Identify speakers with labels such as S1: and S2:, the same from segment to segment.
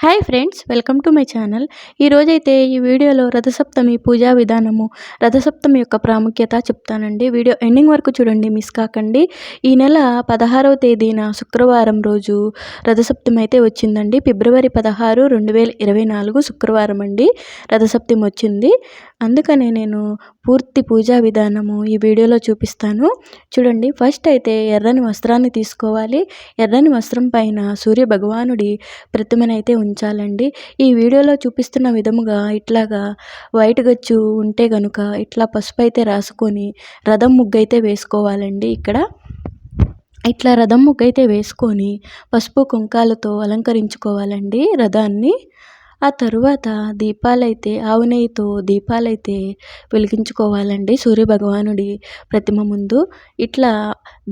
S1: Hi friends, welcome to my channel. ఈరోజైతే ఈ వీడియోలో రథసప్తమి పూజా విధానము, రథసప్తమి యొక్క ప్రాముఖ్యత చెప్తానండి. వీడియో ఎండింగ్ వరకు చూడండి, మిస్ కాకండి. ఈ నెల 16వ తేదీన శుక్రవారం రోజు రథసప్తమి అయితే వచ్చిందండి. ఫిబ్రవరి 16, 2024 శుక్రవారం అండి రథసప్తమి వచ్చింది. అందుకనే నేను పూర్తి పూజా విధానము ఈ వీడియోలో చూపిస్తాను. చూడండి, ఫస్ట్ అయితే ఎర్రని వస్త్రాన్ని తీసుకోవాలి. ఎర్రని వస్త్రం పైన సూర్య భగవానుడి ప్రతిమనైతే ఉంచాలండి. ఈ వీడియోలో చూపిస్తున్న విధముగా ఇట్లాగా వైట్ గచ్చు ఉంటే గనుక ఇట్లా పసుపు అయితే రాసుకొని రథం ముగ్గు అయితే వేసుకోవాలండి. ఇట్లా రథం ముగ్గు అయితే వేసుకొని పసుపు కుంకాలతో అలంకరించుకోవాలండి రథాన్ని. ఆ తరువాత దీపాలైతే ఆవు నెయ్యితో దీపాలైతే వెలిగించుకోవాలండి సూర్యభగవానుడి ప్రతిమ ముందు. ఇట్లా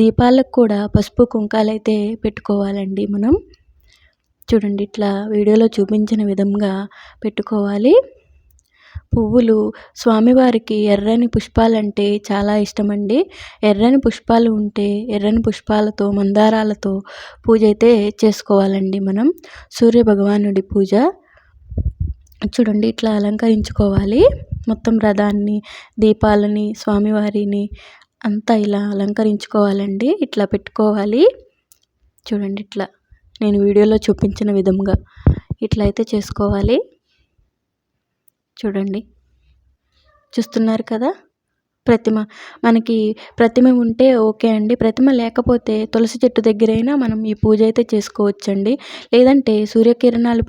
S1: దీపాలకు కూడా పసుపు కుంకాలైతే పెట్టుకోవాలండి మనం. చూడండి, ఇట్లా వీడియోలో చూపించిన విధంగా పెట్టుకోవాలి. పువ్వులు, స్వామివారికి ఎర్రని పుష్పాలంటే చాలా ఇష్టమండి. ఎర్రని పుష్పాలు ఉంటే ఎర్రని పుష్పాలతో మందారాలతో పూజ అయితే చేసుకోవాలండి మనం. సూర్యభగవానుడి పూజ చూడండి, ఇట్లా అలంకరించుకోవాలి. మొత్తం రథాన్ని, దీపాలని, స్వామివారిని అంతా ఇలా అలంకరించుకోవాలండి. ఇట్లా పెట్టుకోవాలి. చూడండి, ఇట్లా నేను వీడియోలో చూపించిన విధంగా ఇట్లా అయితే చేసుకోవాలి. చూడండి, చూస్తున్నారు కదా. మనకి ప్రతిమ ఉంటే ఓకే అండి. ప్రతిమ లేకపోతే తులసి చెట్టు దగ్గరైనా మనం ఈ పూజ అయితే చేసుకోవచ్చండి. లేదంటే సూర్యకిరణాలు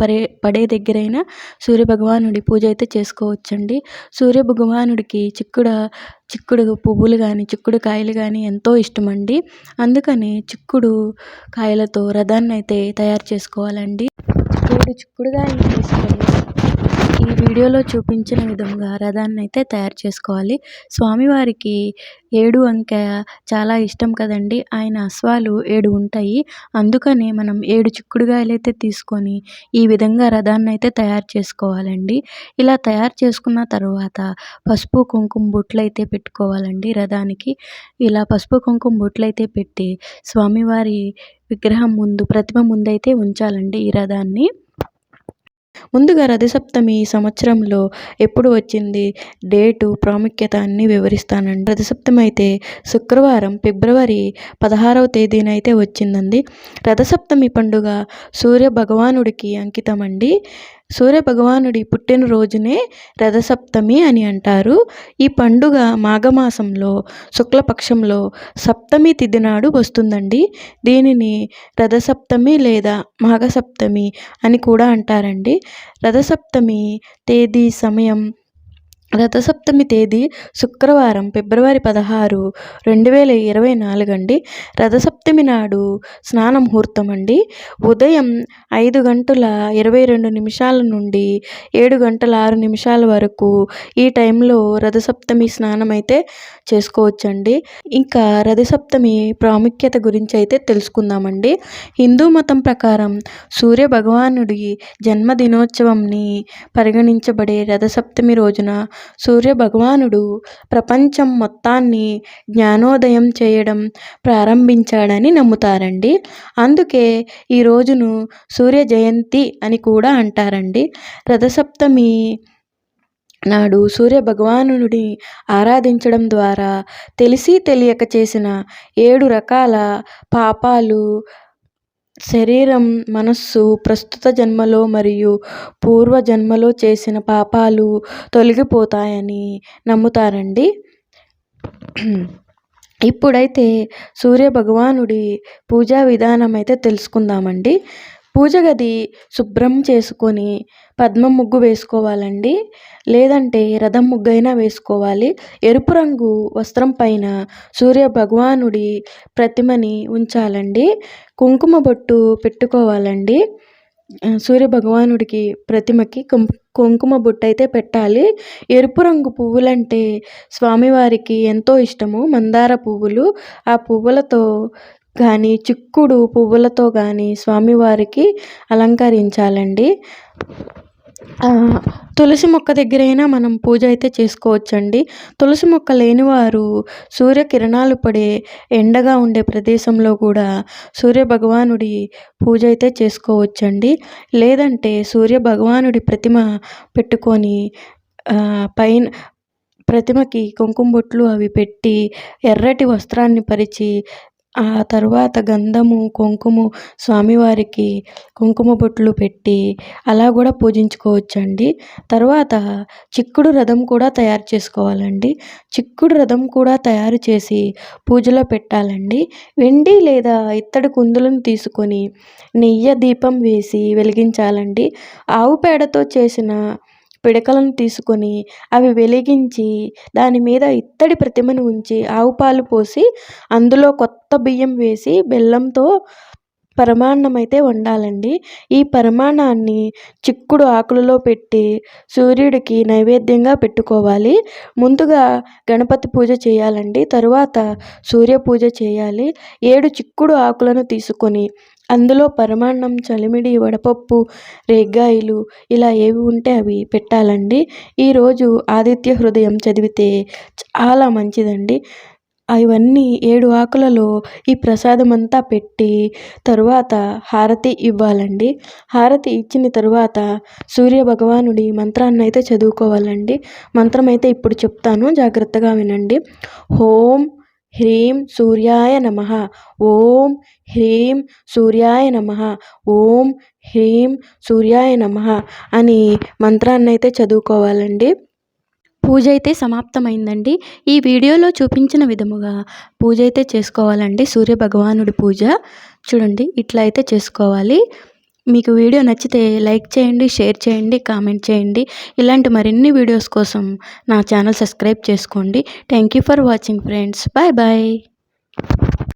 S1: పడే దగ్గరైనా సూర్య భగవానుడి పూజ అయితే చేసుకోవచ్చండి. సూర్య భగవానుడికి చిక్కుడు పువ్వులు కానీ చిక్కుడు కాయలు కానీ ఎంతో ఇష్టమండి. అందుకని చిక్కుడు కాయలతో రథాన్ని అయితే తయారు చేసుకోవాలండి. 7 చిక్కుడుకాయలు తీసుకొని ఈ వీడియోలో చూపించిన విధంగా రథాన్ని అయితే తయారు చేసుకోవాలి. స్వామివారికి 7 అంకె చాలా ఇష్టం కదండి. ఆయన అశ్వాలు 7 ఉంటాయి. అందుకనే మనం 7 చిక్కుడుకాయలు అయితే తీసుకొని ఈ విధంగా రథాన్ని అయితే తయారు చేసుకోవాలండి. ఇలా తయారు చేసుకున్న తర్వాత పసుపు కుంకుమ బొట్లు అయితే పెట్టుకోవాలండి రథానికి. ఇలా పసుపు కుంకుమ బొట్లు అయితే పెట్టి స్వామివారి విగ్రహం ముందు, ప్రతిమ ముందైతే ఉంచాలండి ఈ రథాన్ని. ముందుగా రథసప్తమి ఈ సంవత్సరంలో ఎప్పుడు వచ్చింది, డేటు, ప్రాముఖ్యత అన్నీ వివరిస్తానండి. రథసప్తమి అయితే శుక్రవారం ఫిబ్రవరి 16వ తేదీన అయితే వచ్చిందండి. రథసప్తమి పండుగ సూర్య భగవానుడికి అంకితం అండి. సూర్య భగవానుడి పుట్టినరోజునే రథసప్తమి అని అంటారు. ఈ పండుగ మాఘమాసంలో శుక్లపక్షంలో సప్తమి తిథి నాడు వస్తుందండి. దీనిని రథసప్తమి లేదా మాఘసప్తమి అని కూడా అంటారండి. రథసప్తమి తేదీ శుక్రవారం ఫిబ్రవరి 16, 2024 అండి. రథసప్తమి నాడు స్నాన ముహూర్తం అండి. ఉదయం 5:22 నుండి 7:06 వరకు ఈ టైంలో రథసప్తమి స్నానం అయితే చేసుకోవచ్చండి. ఇంకా రథసప్తమి ప్రాముఖ్యత గురించి అయితే తెలుసుకుందామండి. హిందూ మతం ప్రకారం సూర్య భగవానుడి జన్మదినోత్సవంని పరిగణించబడే రథసప్తమి రోజున సూర్య భగవానుడు ప్రపంచం మొత్తాన్ని జ్ఞానోదయం చేయడం ప్రారంభించాడని నమ్ముతారండి. అందుకే ఈ రోజును సూర్య జయంతి అని కూడా అంటారండి. రథసప్తమి నాడు సూర్య భగవానుడిని ఆరాధించడం ద్వారా తెలిసి తెలియక చేసిన 7 రకాల పాపాలు శరీరం, మనస్సు, ప్రస్తుత జన్మలో మరియు పూర్వ జన్మలో చేసిన పాపాలు తొలగిపోతాయని నమ్ముతారండి. ఇప్పుడైతే సూర్య భగవానుడి పూజా విధానం అయితే తెలుసుకుందామండి. పూజ గది శుభ్రం చేసుకొని పద్మ ముగ్గు వేసుకోవాలండి. లేదంటే రథం ముగ్గు అయినా వేసుకోవాలి. ఎరుపు రంగు వస్త్రం పైన సూర్య భగవానుడి ప్రతిమని ఉంచాలండి. కుంకుమ బొట్టు పెట్టుకోవాలండి. సూర్య భగవానుడికి ప్రతిమకి కుంకుమ బొట్టు అయితే పెట్టాలి. ఎరుపు రంగు పువ్వులంటే స్వామివారికి ఎంతో ఇష్టము. మందార పువ్వులు, ఆ పువ్వులతో కానీ చిక్కుడు పువ్వులతో కానీ స్వామివారికి అలంకరించాలండి. తులసి మొక్క దగ్గరైనా మనం పూజ అయితే చేసుకోవచ్చండి. తులసి మొక్క లేనివారు సూర్యకిరణాలు పడే ఎండగా ఉండే ప్రదేశంలో కూడా సూర్య భగవానుడి పూజ అయితే చేసుకోవచ్చండి. లేదంటే సూర్య భగవానుడి ప్రతిమ పెట్టుకొని పైన ప్రతిమకి కుంకుమ బొట్లు అవి పెట్టి ఎర్రటి వస్త్రాన్ని పరిచి ఆ తరువాత గంధము కుంకుమ స్వామివారికి కుంకుమ బొట్లు పెట్టి అలా కూడా పూజించుకోవచ్చండి. తర్వాత చిక్కుడు రథం కూడా తయారు చేసుకోవాలండి. చిక్కుడు రథం కూడా తయారు చేసి పూజలో పెట్టాలండి. వెండి లేదా ఇత్తడి కుందులను తీసుకొని నెయ్యి దీపం వేసి వెలిగించాలండి. ఆవు పేడతో చేసిన పిడకలను తీసుకొని అవి వెలిగించి దాని మీద ఇత్తడి ప్రతిమను ఉంచి ఆవు పాలు పోసి అందులో కొత్త బియ్యం వేసి బెల్లంతో పరమాన్నం అయితే వండాలండి. ఈ పరమాన్నాన్ని చిక్కుడు ఆకులలో పెట్టి సూర్యుడికి నైవేద్యంగా పెట్టుకోవాలి. ముందుగా గణపతి పూజ చేయాలండి. తరువాత సూర్య పూజ చేయాలి. 7 చిక్కుడు ఆకులను తీసుకొని అందులో పరమాన్నం, చలిమిడి, వడపప్పు, రేగ్గాయలు ఇలా ఏవి ఉంటే అవి పెట్టాలండి. ఈరోజు ఆదిత్య హృదయం చదివితే చాలా మంచిదండి. ఇవన్నీ 7 ఆకులలో ఈ ప్రసాదం అంతా పెట్టి తరువాత హారతి ఇవ్వాలండి. హారతి ఇచ్చిన తరువాత సూర్య భగవానుడి మంత్రాన్ని అయితే చదువుకోవాలండి. మంత్రం అయితే ఇప్పుడు చెప్తాను, జాగ్రత్తగా వినండి. ఓం హ్రీం సూర్యాయ నమః. ఓం హ్రీం సూర్యాయ నమః. ఓం హ్రీం సూర్యాయ నమః అని మంత్రాన్ని అయితే చదువుకోవాలండి. పూజ అయితే సమాప్తమైందండి. ఈ వీడియోలో చూపించిన విధముగా పూజ అయితే చేసుకోవాలండి. సూర్య భగవానుడి పూజ చూడండి, ఇట్లా అయితే చేసుకోవాలి. మీకు వీడియో నచ్చితే లైక్ చేయండి, షేర్ చేయండి, కామెంట్ చేయండి. ఇలాంటి మరిన్ని వీడియోస్ కోసం నా ఛానల్ సబ్స్క్రైబ్ చేసుకోండి. Thank you for watching friends. Bye bye.